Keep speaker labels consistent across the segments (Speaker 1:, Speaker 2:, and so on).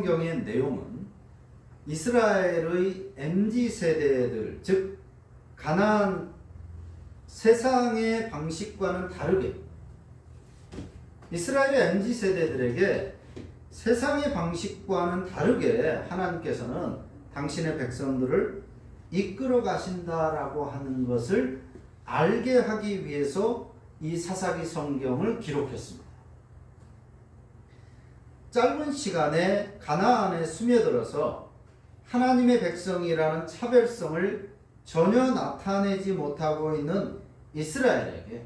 Speaker 1: 성경의 내용은 이스라엘의 MZ세대들, 즉 가나안 세상의 방식과는 다르게 이스라엘의 MZ세대들에게 세상의 방식과는 다르게 하나님께서는 당신의 백성들을 이끌어 가신다라고 하는 것을 알게 하기 위해서 이 사사기 성경을 기록했습니다. 짧은 시간에 가나안에 스며들어서 하나님의 백성이라는 차별성을 전혀 나타내지 못하고 있는 이스라엘에게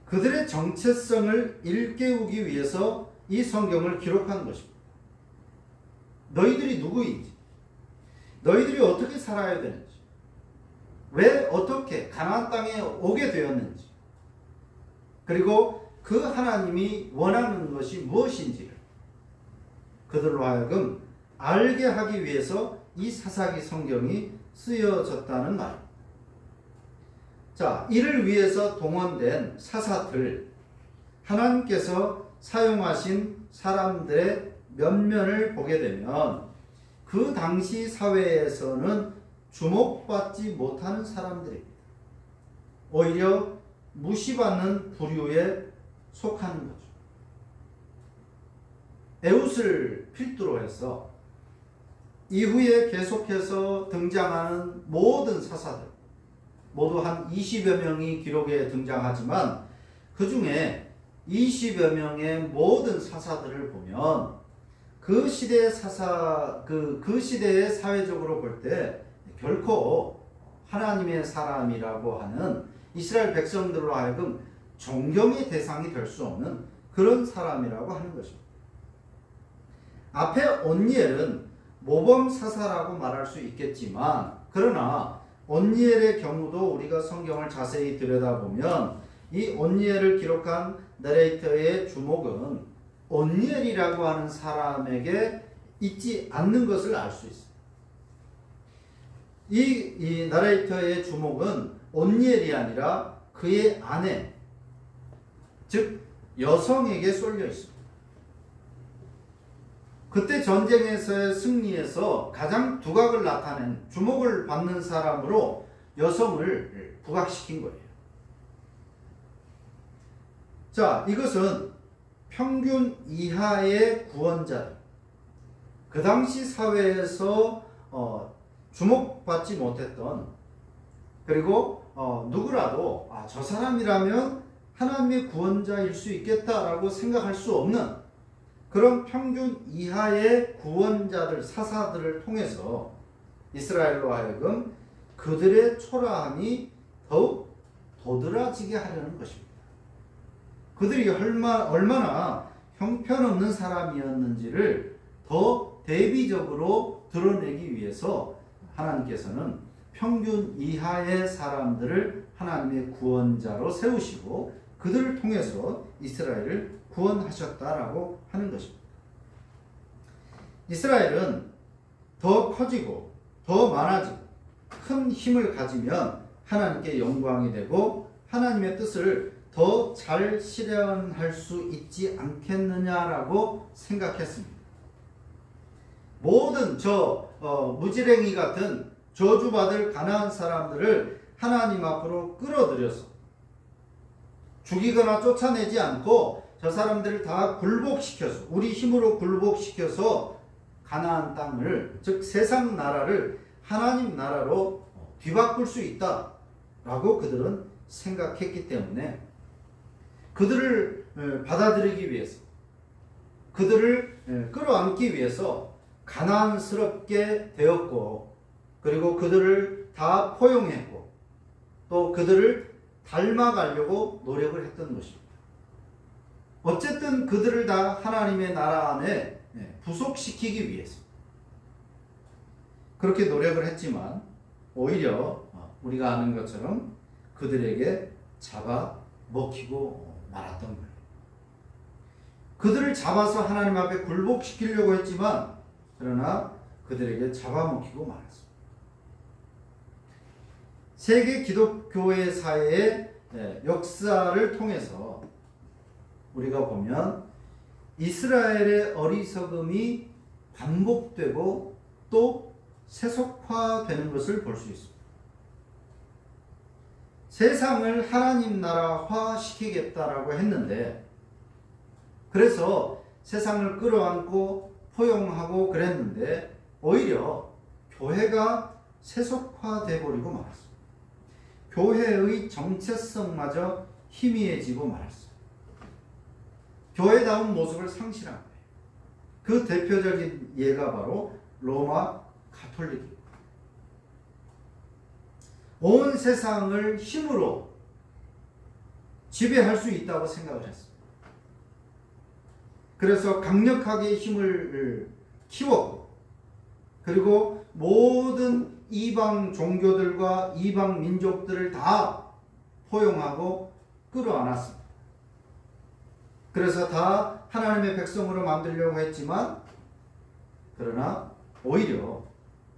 Speaker 1: 그들의 정체성을 일깨우기 위해서 이 성경을 기록한 것입니다. 너희들이 누구인지, 너희들이 어떻게 살아야 되는지, 왜 어떻게 가나안 땅에 오게 되었는지, 그리고 그 하나님이 원하는 것이 무엇인지를 그들로 하여금 알게 하기 위해서 이 사사기 성경이 쓰여졌다는 말입니다. 자, 이를 위해서 동원된 사사들, 하나님께서 사용하신 사람들의 면면을 보게 되면 그 당시 사회에서는 주목받지 못하는 사람들입니다. 오히려 무시받는 부류에 속하는 거죠. 에웃을 필두로 해서 이후에 계속해서 등장하는 모든 사사들, 모두 한 20여 명이 기록에 등장하지만 그 중에 20여 명의 모든 사사들을 보면 그 시대의 그 시대의 사회적으로 볼 때 결코 하나님의 사람이라고 하는 이스라엘 백성들로 하여금 존경의 대상이 될 수 없는 그런 사람이라고 하는 것입니다. 앞에 온니엘은 모범 사사라고 말할 수 있겠지만, 그러나 온니엘의 경우도 우리가 성경을 자세히 들여다보면 이 온니엘을 기록한 너레이터의 주목은 온니엘이라고 하는 사람에게 있지 않는 것을 알 수 있습니다. 이 너레이터의 주목은 온니엘이 아니라 그의 아내, 즉 여성에게 쏠려 있습니다. 그때 전쟁에서의 승리에서 가장 두각을 나타낸 주목을 받는 사람으로 여성을 부각시킨 거예요. 자, 이것은 평균 이하의 구원자들, 그 당시 사회에서 주목받지 못했던, 그리고 누구라도 저 사람이라면 하나님의 구원자일 수 있겠다라고 생각할 수 없는 그런 평균 이하의 구원자들, 사사들을 통해서 이스라엘로 하여금 그들의 초라함이 더욱 도드라지게 하려는 것입니다. 그들이 얼마나 형편없는 사람이었는지를 더 대비적으로 드러내기 위해서 하나님께서는 평균 이하의 사람들을 하나님의 구원자로 세우시고 그들을 통해서 이스라엘을 구원하셨다라고 하는 것입니다. 이스라엘은 더 커지고 더 많아지고 큰 힘을 가지면 하나님께 영광이 되고 하나님의 뜻을 더 잘 실현할 수 있지 않겠느냐라고 생각했습니다. 모든 무지랭이 같은 저주받을 가나안 사람들을 하나님 앞으로 끌어들여서 죽이거나 쫓아내지 않고 저 사람들을 다 굴복시켜서, 우리 힘으로 굴복시켜서 가나안 땅을, 즉 세상 나라를 하나님 나라로 뒤바꿀 수 있다라고 그들은 생각했기 때문에 그들을 받아들이기 위해서, 그들을 끌어안기 위해서 가나안스럽게 되었고, 그리고 그들을 다 포용했고, 또 그들을 닮아가려고 노력을 했던 것입니다. 어쨌든 그들을 다 하나님의 나라 안에 부속시키기 위해서 그렇게 노력을 했지만 오히려 우리가 아는 것처럼 그들에게 잡아먹히고 말았던 거예요. 그들을 잡아서 하나님 앞에 굴복시키려고 했지만 그러나 그들에게 잡아먹히고 말았습니다. 세계 기독교회 사회의 역사를 통해서 우리가 보면 이스라엘의 어리석음이 반복되고 또 세속화되는 것을 볼 수 있습니다. 세상을 하나님 나라화 시키겠다라고 했는데, 그래서 세상을 끌어안고 포용하고 그랬는데 오히려 교회가 세속화돼 버리고 말았습니다. 교회의 정체성마저 희미해지고 말았어요. 교회다운 모습을 상실한 거예요. 그 대표적인 예가 바로 로마 가톨릭입니다. 온 세상을 힘으로 지배할 수 있다고 생각을 했습니다. 그래서 강력하게 힘을 키웠고, 그리고 모든 이방 종교들과 이방 민족들을 다 포용하고 끌어안았습니다. 그래서 다 하나님의 백성으로 만들려고 했지만, 그러나 오히려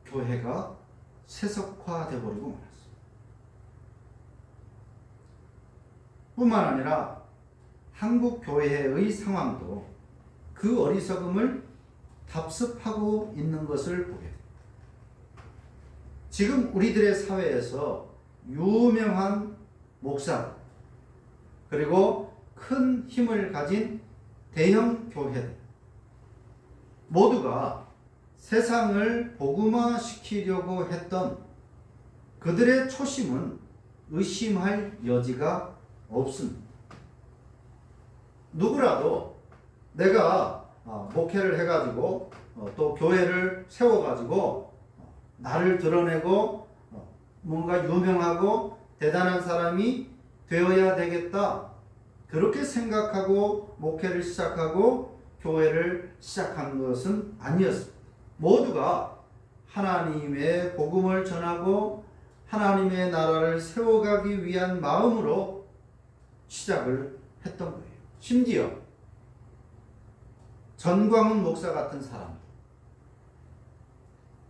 Speaker 1: 교회가 세속화되어 버리고 말았습니다. 뿐만 아니라 한국 교회의 상황도 그 어리석음을 답습하고 있는 것을 보게 됩니다. 지금 우리들의 사회에서 유명한 목사, 그리고 큰 힘을 가진 대형 교회들 모두가 세상을 복음화시키려고 했던 그들의 초심은 의심할 여지가 없습니다. 누구라도 내가 목회를 해가지고 또 교회를 세워가지고 나를 드러내고 뭔가 유명하고 대단한 사람이 되어야 되겠다, 그렇게 생각하고 목회를 시작하고 교회를 시작한 것은 아니었습니다. 모두가 하나님의 복음을 전하고 하나님의 나라를 세워가기 위한 마음으로 시작을 했던 거예요. 심지어 전광훈 목사 같은 사람,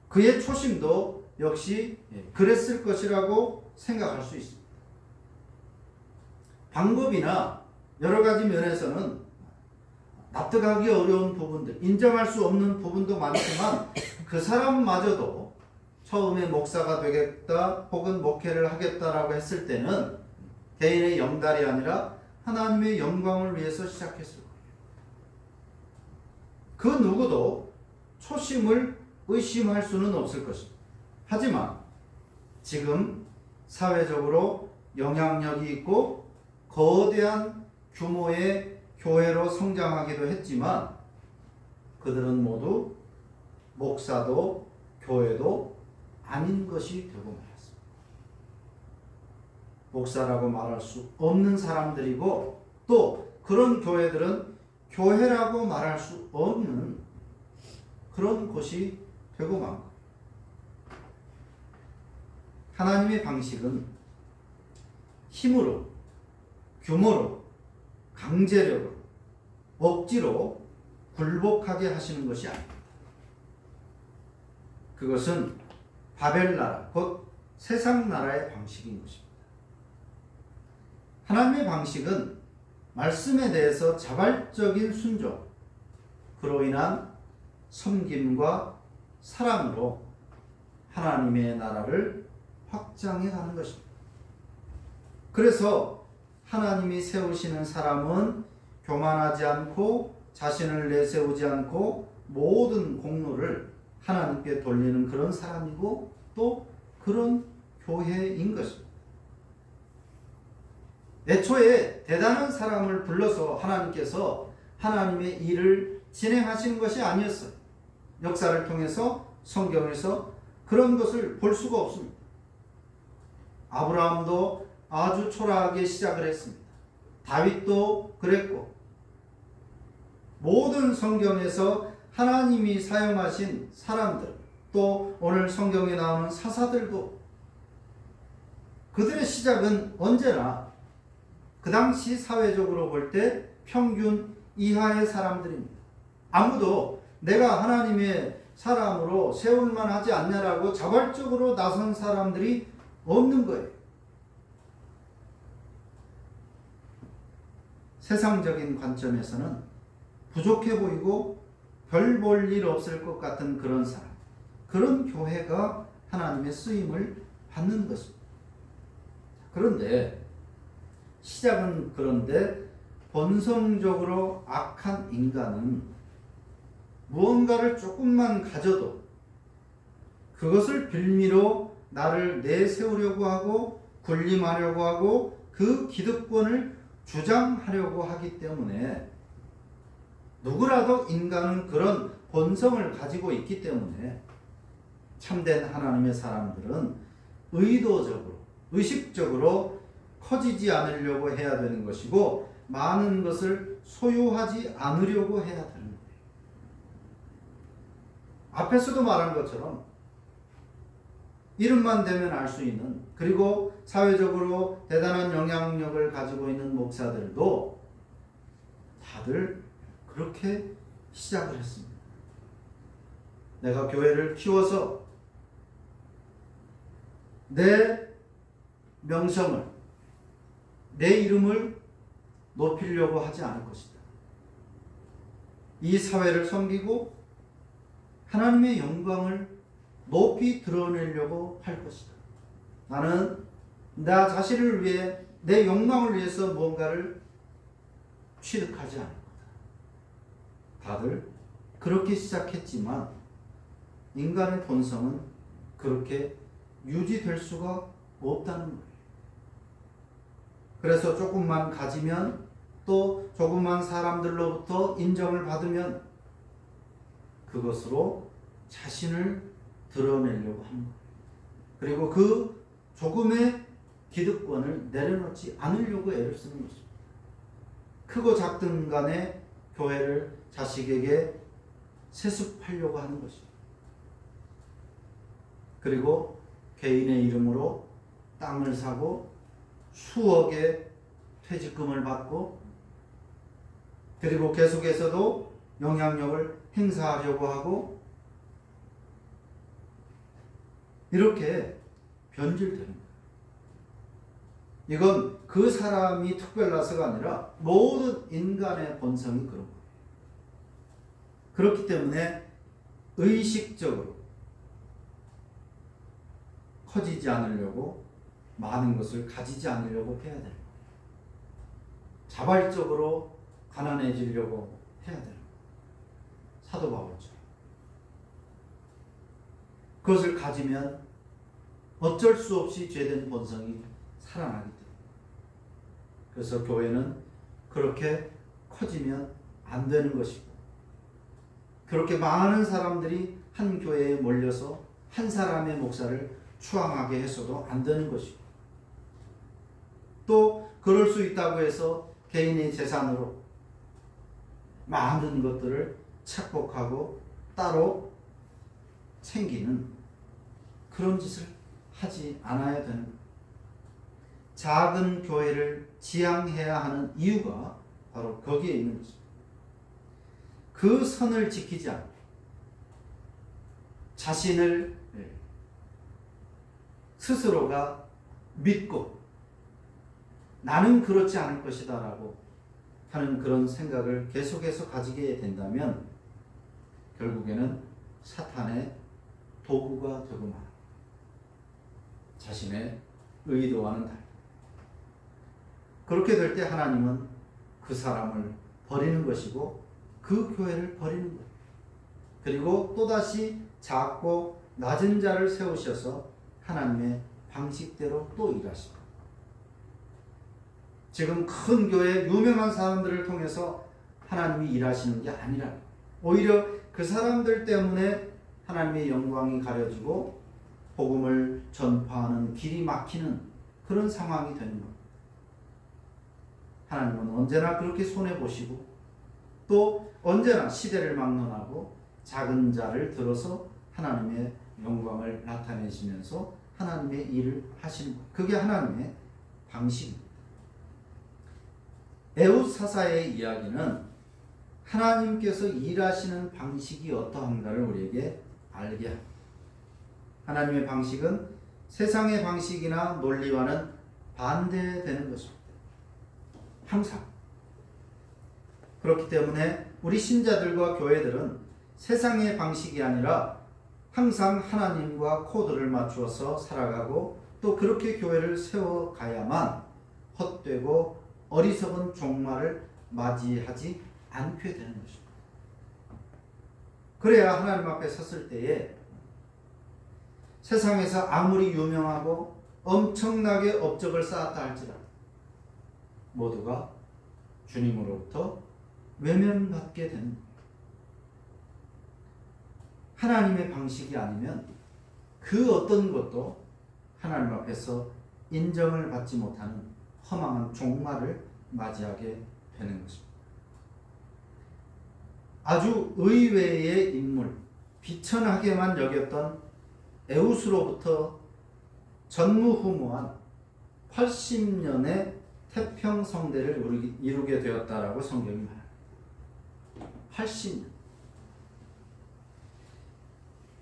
Speaker 1: 그의 초심도 역시 그랬을 것이라고 생각할 수 있습니다. 방법이나 여러 가지 면에서는 납득하기 어려운 부분들, 인정할 수 없는 부분도 많지만 그 사람마저도 처음에 목사가 되겠다 혹은 목회를 하겠다라고 했을 때는 개인의 영달이 아니라 하나님의 영광을 위해서 시작했을 거예요. 그 누구도 초심을 의심할 수는 없을 것입니다. 하지만 지금 사회적으로 영향력이 있고 거대한 규모의 교회로 성장하기도 했지만 그들은 모두 목사도 교회도 아닌 것이 되고 말았습니다. 목사라고 말할 수 없는 사람들이고, 또 그런 교회들은 교회라고 말할 수 없는 그런 곳이 되고 만 거예요. 하나님의 방식은 힘으로, 규모로, 강제력으로, 억지로 굴복하게 하시는 것이 아닙니다. 그것은 바벨나라, 곧 세상나라의 방식인 것입니다. 하나님의 방식은 말씀에 대해서 자발적인 순종, 그로 인한 섬김과 사랑으로 하나님의 나라를 확장해 가는 것입니다. 그래서 하나님이 세우시는 사람은 교만하지 않고 자신을 내세우지 않고 모든 공로를 하나님께 돌리는 그런 사람이고 또 그런 교회인 것입니다. 애초에 대단한 사람을 불러서 하나님께서 하나님의 일을 진행하시는 것이 아니었어요. 역사를 통해서 성경에서 그런 것을 볼 수가 없습니다. 아브라함도 아주 초라하게 시작을 했습니다. 다윗도 그랬고, 모든 성경에서 하나님이 사용하신 사람들, 또 오늘 성경에 나오는 사사들도 그들의 시작은 언제나 그 당시 사회적으로 볼 때 평균 이하의 사람들입니다. 아무도 내가 하나님의 사람으로 세울만 하지 않냐라고 자발적으로 나선 사람들이 없는 거예요. 세상적인 관점에서는 부족해 보이고 별 볼 일 없을 것 같은 그런 사람, 그런 교회가 하나님의 쓰임을 받는 것입니다. 그런데 시작은 그런데 본성적으로 악한 인간은 무언가를 조금만 가져도 그것을 빌미로 나를 내세우려고 하고 군림하려고 하고 그 기득권을 주장하려고 하기 때문에, 누구라도 인간은 그런 본성을 가지고 있기 때문에 참된 하나님의 사람들은 의도적으로, 의식적으로 커지지 않으려고 해야 되는 것이고, 많은 것을 소유하지 않으려고 해야 되는 거예요. 앞에서도 말한 것처럼 이름만 대면 알 수 있는, 그리고 사회적으로 대단한 영향력을 가지고 있는 목사들도 다들 그렇게 시작을 했습니다. 내가 교회를 키워서 내 명성을, 내 이름을 높이려고 하지 않을 것이다. 이 사회를 섬기고 하나님의 영광을 높이 드러내려고 할 것이다. 나는 나 자신을 위해, 내 영광을 위해서 뭔가를 취득하지 않을 거다. 다들 그렇게 시작했지만 인간의 본성은 그렇게 유지될 수가 없다는 거예요. 그래서 조금만 가지면, 또 조금만 사람들로부터 인정을 받으면 그것으로 자신을 드러내려고 하는 거예요. 그리고 그 조금의 기득권을 내려놓지 않으려고 애를 쓰는 것입니다. 크고 작든 간에 교회를 자식에게 세습하려고 하는 것입니다. 그리고 개인의 이름으로 땅을 사고 수억의 퇴직금을 받고, 그리고 계속해서도 영향력을 행사하려고 하고, 이렇게 변질되는 거예요. 이건 그 사람이 특별나서가 아니라 모든 인간의 본성이 그런 거예요. 그렇기 때문에 의식적으로 커지지 않으려고, 많은 것을 가지지 않으려고 해야 돼요. 자발적으로 가난해지려고 해야 돼요. 사도 바울처럼. 그것을 가지면 어쩔 수 없이 죄된 본성이 살아나기 때문에. 그래서 교회는 그렇게 커지면 안 되는 것이고, 그렇게 많은 사람들이 한 교회에 몰려서 한 사람의 목사를 추앙하게 해서도 안 되는 것이고, 또 그럴 수 있다고 해서 개인의 재산으로 많은 것들을 착복하고 따로 챙기는 그런 짓을 하지 않아야 되는 거예요. 작은 교회를 지향해야 하는 이유가 바로 거기에 있는 것입니다. 그 선을 지키지 않고 자신을 스스로가 믿고 나는 그렇지 않을 것이다 라고 하는 그런 생각을 계속해서 가지게 된다면 결국에는 사탄의 도구가 되고 말합니다. 자신의 의도와는 달리. 그렇게 될 때 하나님은 그 사람을 버리는 것이고 그 교회를 버리는 거예요. 그리고 또다시 작고 낮은 자를 세우셔서 하나님의 방식대로 또 일하십니다. 지금 큰 교회 유명한 사람들을 통해서 하나님이 일하시는 게 아니라 오히려 그 사람들 때문에 하나님의 영광이 가려지고 복음을 전파하는 길이 막히는 그런 상황이 되는 겁니다. 하나님은 언제나 그렇게 손해보시고 또 언제나 시대를 막론하고 작은 자를 들어서 하나님의 영광을 나타내시면서 하나님의 일을 하시는 것. 그게 하나님의 방식입니다. 에웃 사사의 이야기는 하나님께서 일하시는 방식이 어떠한가를 우리에게 알게 합니다. 하나님의 방식은 세상의 방식이나 논리와는 반대되는 것입니다. 항상. 그렇기 때문에 우리 신자들과 교회들은 세상의 방식이 아니라 항상 하나님과 코드를 맞추어서 살아가고 또 그렇게 교회를 세워가야만 헛되고 어리석은 종말을 맞이하지 않게 되는 것입니다. 그래야 하나님 앞에 섰을 때에 세상에서 아무리 유명하고 엄청나게 업적을 쌓았다 할지라도 모두가 주님으로부터 외면받게 되는 거예요. 하나님의 방식이 아니면 그 어떤 것도 하나님 앞에서 인정을 받지 못하는 허망한 종말을 맞이하게 되는 것입니다. 아주 의외의 인물, 비천하게만 여겼던 에우스로부터 전무후무한 80년의 태평성대를 이루게 되었다라고 성경이 말합니다. 80년.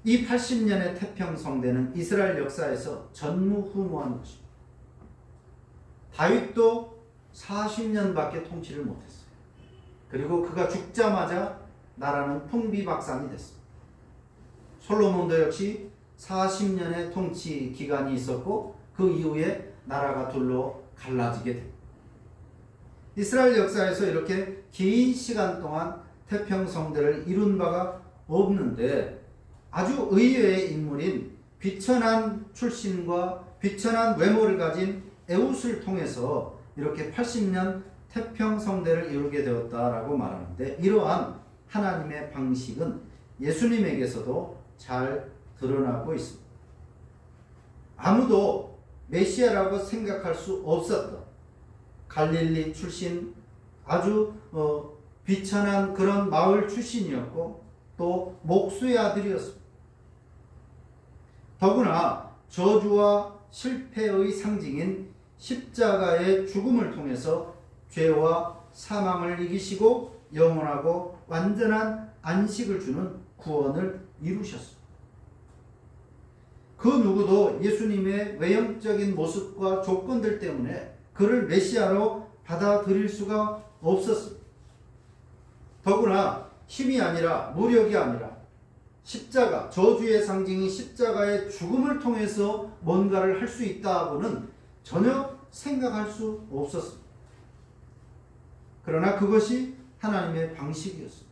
Speaker 1: 이 80년의 태평성대는 이스라엘 역사에서 전무후무한 것입니다. 다윗도 40년밖에 통치를 못했어요. 그리고 그가 죽자마자 나라는 풍비박산이 됐습니다. 솔로몬도 역시 40년의 통치 기간이 있었고 그 이후에 나라가 둘로 갈라지게 됩니다. 이스라엘 역사에서 이렇게 긴 시간 동안 태평성대를 이룬 바가 없는데 아주 의외의 인물인 비천한 출신과 비천한 외모를 가진 에웃을 통해서 이렇게 80년 태평성대를 이루게 되었다라고 말하는데 이러한 하나님의 방식은 예수님에게서도 잘 드러나고 있습니다. 아무도 메시아라고 생각할 수 없었던 갈릴리 출신 아주 비천한 그런 마을 출신이었고 또 목수의 아들이었습니다. 더구나 저주와 실패의 상징인 십자가의 죽음을 통해서 죄와 사망을 이기시고 영원하고 완전한 안식을 주는 구원을 이루셨습니다. 그 누구도 예수님의 외형적인 모습과 조건들 때문에 그를 메시아로 받아들일 수가 없었습니다. 더구나 힘이 아니라 무력이 아니라 십자가, 저주의 상징인 십자가의 죽음을 통해서 뭔가를 할 수 있다고는 전혀 생각할 수 없었습니다. 그러나 그것이 하나님의 방식이었습니다.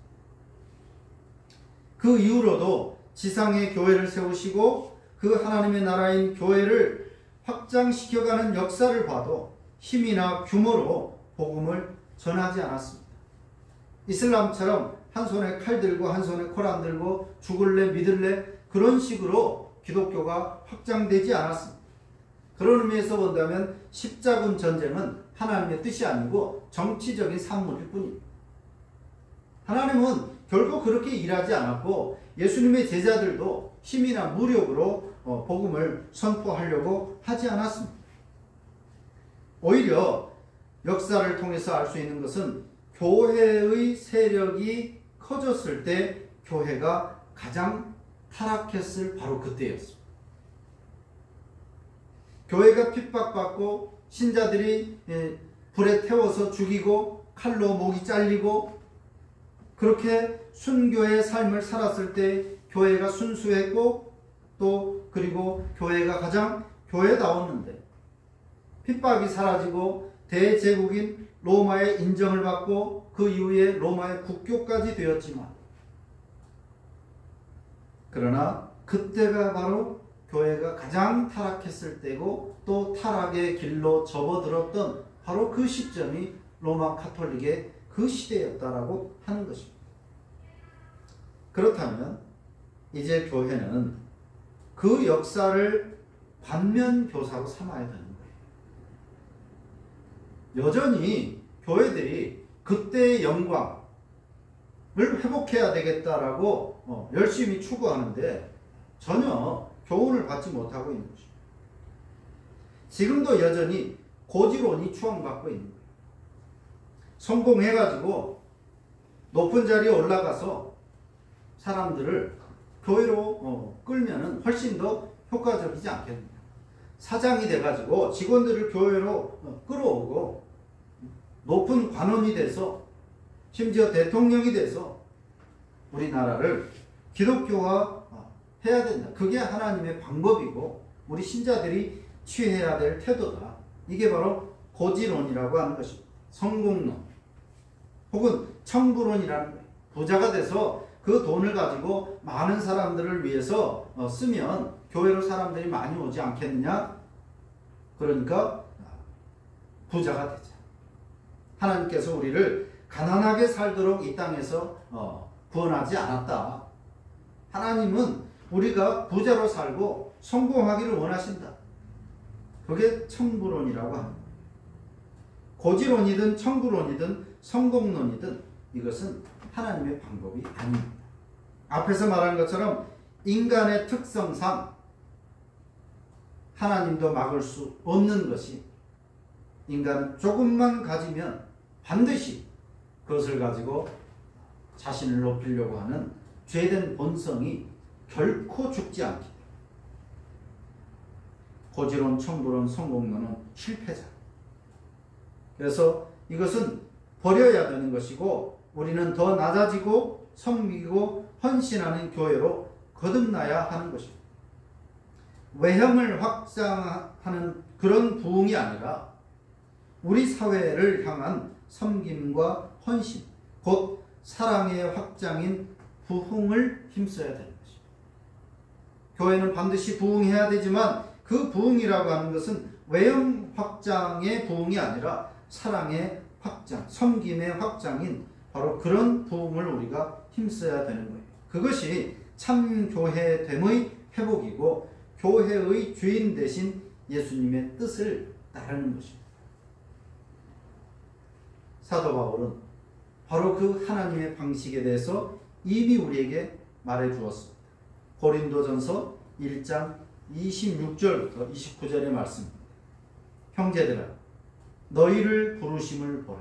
Speaker 1: 그 이후로도 지상의 교회를 세우시고 그 하나님의 나라인 교회를 확장시켜가는 역사를 봐도 힘이나 규모로 복음을 전하지 않았습니다. 이슬람처럼 한 손에 칼 들고 한 손에 코란 들고 죽을래 믿을래 그런 식으로 기독교가 확장되지 않았습니다. 그런 의미에서 본다면 십자군 전쟁은 하나님의 뜻이 아니고 정치적인 산물일 뿐입니다. 하나님은 결국 그렇게 일하지 않았고 예수님의 제자들도 힘이나 무력으로 복음을 선포하려고 하지 않았습니다. 오히려 역사를 통해서 알 수 있는 것은 교회의 세력이 커졌을 때 교회가 가장 타락했을 바로 그때였습니다. 교회가 핍박받고 신자들이 불에 태워서 죽이고 칼로 목이 잘리고 그렇게 순교의 삶을 살았을 때 교회가 순수했고 또 그리고 교회가 가장 교회다웠는데 핍박이 사라지고 대제국인 로마의 인정을 받고 그 이후에 로마의 국교까지 되었지만 그러나 그때가 바로 교회가 가장 타락했을 때고 또 타락의 길로 접어들었던 바로 그 시점이 로마 카톨릭의 그 시대였다라고 하는 것입니다. 그렇다면 이제 교회는 그 역사를 반면교사로 삼아야 되는 거예요. 여전히 교회들이 그때의 영광을 회복해야 되겠다라고 열심히 추구하는데 전혀 교훈을 받지 못하고 있는 것입니다. 지금도 여전히 고지론이 추앙받고 있는 거예요. 성공해가지고 높은 자리에 올라가서 사람들을 교회로 끌면은 훨씬 더 효과적이지 않겠느냐. 사장이 돼가지고 직원들을 교회로 끌어오고 높은 관원이 돼서 심지어 대통령이 돼서 우리나라를 기독교화 해야 된다. 그게 하나님의 방법이고 우리 신자들이 취해야 될 태도다. 이게 바로 고지론이라고 하는 것입니다. 성공론 혹은 청부론이라는 거예요. 부자가 돼서 그 돈을 가지고 많은 사람들을 위해서 쓰면 교회로 사람들이 많이 오지 않겠느냐? 그러니까 부자가 되자. 하나님께서 우리를 가난하게 살도록 이 땅에서 구원하지 않았다. 하나님은 우리가 부자로 살고 성공하기를 원하신다. 그게 청부론이라고 합니다. 고지론이든 청부론이든 성공론이든 이것은 하나님의 방법이 아닙니다. 앞에서 말한 것처럼 인간의 특성상 하나님도 막을 수 없는 것이 인간은 조금만 가지면 반드시 그것을 가지고 자신을 높이려고 하는 죄된 본성이 결코 죽지 않기 때문에 고지론, 청부론, 성공론은 실패자. 그래서 이것은 버려야 되는 것이고 우리는 더 낮아지고 섬기고 헌신하는 교회로 거듭나야 하는 것입니다. 외형을 확장하는 그런 부흥이 아니라 우리 사회를 향한 섬김과 헌신, 곧 사랑의 확장인 부흥을 힘써야 되는 것입니다. 교회는 반드시 부흥해야 되지만 그 부흥이라고 하는 것은 외형 확장의 부흥이 아니라 사랑의 확장, 섬김의 확장인 바로 그런 부흥을 우리가 힘써야 되는 거예요. 그것이 참 교회됨의 회복이고 교회의 주인 되신 예수님의 뜻을 따르는 것입니다. 사도 바울은 바로 그 하나님의 방식에 대해서 이미 우리에게 말해 주었습니다. 고린도전서 1장 26절부터 29절의 말씀입니다. 형제들아 너희를 부르심을 보라.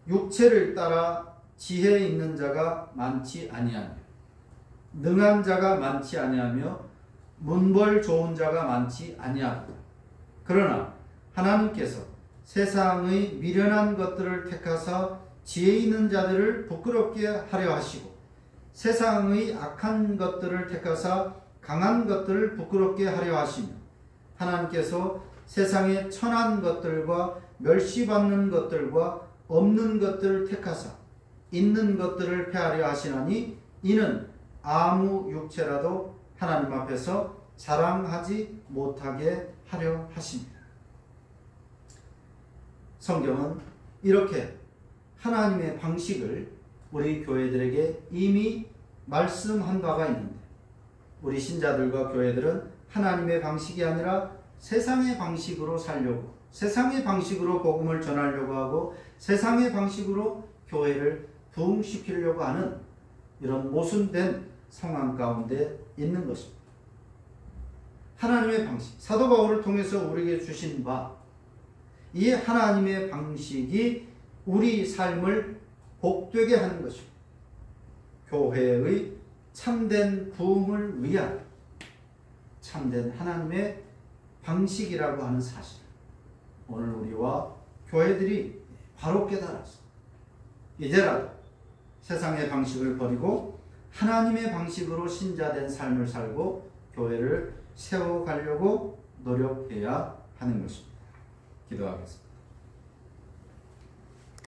Speaker 1: 육체를 따라 지혜 있는 자가 많지 아니하며 능한 자가 많지 아니하며 문벌 좋은 자가 많지 아니하다. 그러나 하나님께서 세상의 미련한 것들을 택하사 지혜 있는 자들을 부끄럽게 하려 하시고 세상의 악한 것들을 택하사 강한 것들을 부끄럽게 하려 하시며 하나님께서 세상의 천한 것들과 멸시받는 것들과 없는 것들을 택하사 있는 것들을 폐하려 하시나니 이는 아무 육체라도 하나님 앞에서 자랑하지 못하게 하려 하십니다. 성경은 이렇게 하나님의 방식을 우리 교회들에게 이미 말씀한 바가 있는데 우리 신자들과 교회들은 하나님의 방식이 아니라 세상의 방식으로 살려고 세상의 방식으로 복음을 전하려고 하고 세상의 방식으로 교회를 부흥시키려고 하는 이런 모순된 상황 가운데 있는 것입니다. 하나님의 방식, 사도 바울을 통해서 우리에게 주신 바, 이 하나님의 방식이 우리 삶을 복되게 하는 것입니다. 교회의 참된 부흥을 위한 참된 하나님의 방식이라고 하는 사실, 오늘 우리와 교회들이 바로 깨달았어. 이제라도 세상의 방식을 버리고 하나님의 방식으로 신자된 삶을 살고 교회를 세워가려고 노력해야 하는 것입니다. 기도하겠습니다.